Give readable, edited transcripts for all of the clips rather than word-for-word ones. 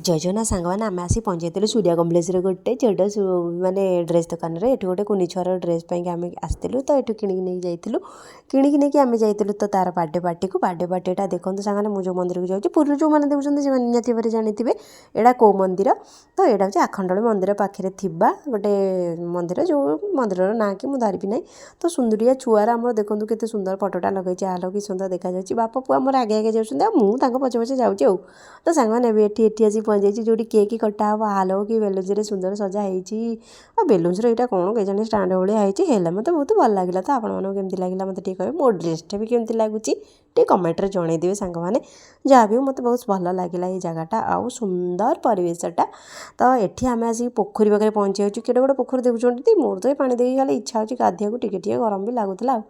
जयजना सांग मैंने आम आसी पहुँचाई सूर्या कम्प्लेक्स गोटे छोट माने ड्रेस दुकान रे एठु गोटे कुनी छुआर ड्रेस पाई आम आसलु तो ये किणिकी नहीं जाइलु किणिकी नहीं आम जाइलु तो तार बर्थडे पार्टी को बर्थडे पार्टीटा देखो सांगे मुझे मंदिर को जाऊँ पूर्व जो मैंने देखते हैं निहती भाव जानते एटा कौ मंदिर तो यहाँ हूँ आखंडली मंदिर पाखे गोटे मंदिर जो मंदिर ना कि मुझे धरबी ना तो सुंदरिया छुआर आम देखो केते सुंदर फटोटा लगे आलो कि सुंदर देखा बापा पुआ मोर आगे आगे जाऊँ मुझे पचे पचे जाऊँ तो सांग मैंने ये आसी पहुँचाई जो केक कटा हम आलो कि बेलुन्स सुंदर सजा हो बेलुन्स यहाँ कौन कहीं जाने स्टाण्ड भाया है मत बहुत भल लगे तो आपमती लगे मत कहे मो ड्रेसटा भी केमती लगुच कमेंट जनईदे सांग मैंने जहाँ भी मत बहुत भल लगे ये जगटा आउ सुंदर परिवेशटा तो ये आम आस पोखरी पाखे पहुँची जाऊँ केटे गोटे पोखरी देखुं मोर तो पानी देखी खाली इच्छा हो गाधिया टे गरम भी लगुला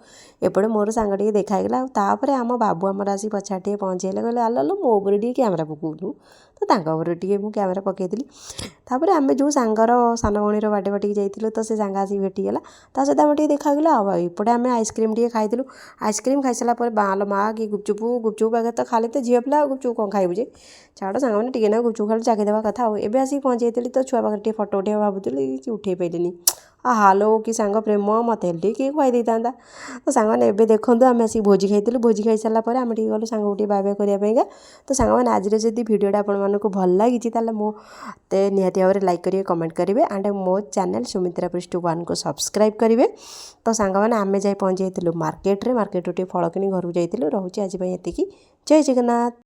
एपटे मोर सांग टे देखागला तापर आम बाबू आमर आसी पछाड़े पहुँचे कहले आलो मो उपर टे कैमेरा पकाऊनु तो टे मुझे कैमेरा पकईली तापर आम जो सांगर सान भणीर बाटे बाटिक जाइलु तो से सांग आसी भेटीगला ता सहित आम देखागला एपटे आम आइसक्रीम टे खाइलु आइसक्रीम खाई सारा बाल माँ कि गुपचुप आगे तो खाली तो झील पिला गुपचुप कौन खाइबु जे छाड़ सांग मैंने टे ना गुपचुप खाली चाखीदेवा कथा एवं आसिक पहुँचाई तो छुआ पाखे टे फटो उठे भावुली उठे पाइलिनी हालो कि सांग प्रेम मत किए खुआई देता तो सांग मैंने एवं देखूँ आम आसिक भोजी खाइलु भोजी खाई सारापर आम गलु सांग टे बाय बाय करने तो सांग मैंने आज जब भिडियोटा आपको भल लगी मोते निहाती भाव में लाइक करेंगे कमेंट करेंगे एंड मो चैनल सुमित्रा पृष्ठ 1 को सब्सक्राइब करेंगे तो सांग मैंने आम जाए पहुँच जाइलु मार्केट रे फल किणी घर को जाइलु रोचे आज ये जय जगन्नाथ।